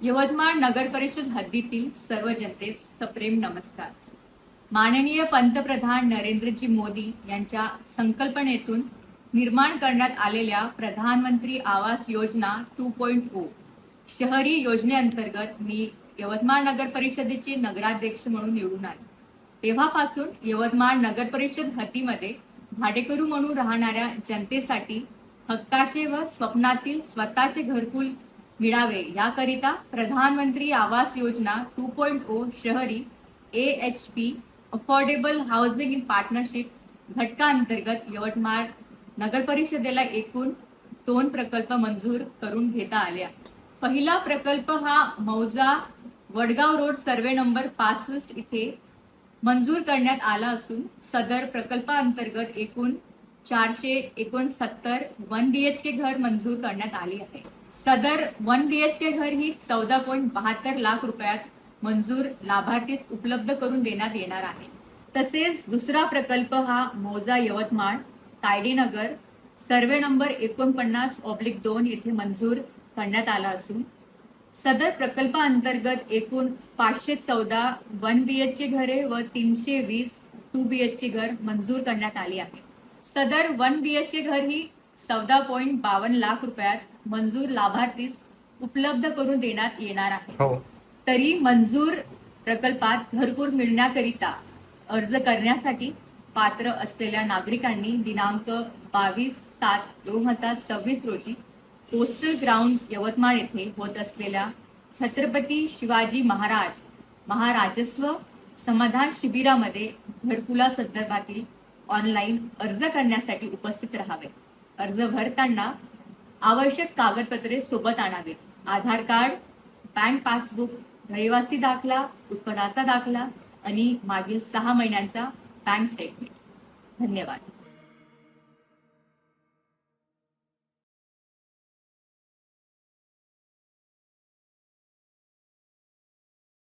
यवतमाळ नगर परिषद हद्दीतील सर्व जनतेस सप्रेम नमस्कार। माननीय पंतप्रधान नरेंद्रजी मोदी यांच्या संकल्पनेतून निर्माण करण्यात आलेल्या प्रधानमंत्री आवास योजना 2.0 शहरी योजनेअंतर्गत मी यवतमाळ नगर परिषदेचे नगराध्यक्ष म्हणून निवडून आले। तेव्हापासून यवतमाळ नगर परिषद हद्दीमध्ये भाडेकरू म्हणून राहणाऱ्या जनतेसाठी हक्काचे व स्वप्नातील स्वतःचे घरकुल मिळावे याकरिता प्रधानमंत्री आवास योजना 2.0 शहरी AHP affordable housing in partnership घटकाअंतर्गत यवतमाळ नगर परिषदेला एकूण 2 प्रकल्प मंजूर करून घेता आले आहेत। पहिला प्रकल्प हा मौजा वडगाव रोड सर्वे नंबर 65 इथे मंजूर करण्यात आला असून सदर प्रकल्पाअंतर्गत एकूण 469 1 BHK घर मंजूर करण्यात आली आहे। सदर 1 BHK घर ही 14.72 लाख रुपयात मंजूर लाभार्थीस उपलब्ध करून देण्यात येणार आहे। तसेच दुसरा प्रकल्प हा मौजा यवतमाळ तायडीनगर सर्वे नंबर 49/2 येथे मंजूर करण्यात आला असून सदर प्रकल्पाअंतर्गत एकूण 514 1 BHK घरे व 320 2 BHK घर मंजूर करण्यात आली आहे। सदर 1 BHK घर ही 14.52 लाख रुपयात मंजूर लाभार्थीस उपलब्ध करून देण्यात येणार आहे। तरी मंजूर प्रकल्पात घरकुल मिळण्याकरिता अर्ज करण्यासाठी पात्र असलेल्या नागरिकांनी दिनांक 22/7/2026 रोजी पोस्टल ग्राउंड यवतमाळ येथे होत असलेल्या छत्रपती शिवाजी महाराजस्व समाधान शिबिरामध्ये घरकुला संदर्भातील ऑनलाईन अर्ज करण्यासाठी उपस्थित राहावे। अर्ज भरताना आवश्यक कागदपत्रे सोबत आणावे। आधार कार्ड, बँक पासबुक, रहिवासी दाखला, उत्पन्नाचा दाखला आणि मागील 6 महिन्यांचा बँक स्टेटमेंट। धन्यवाद।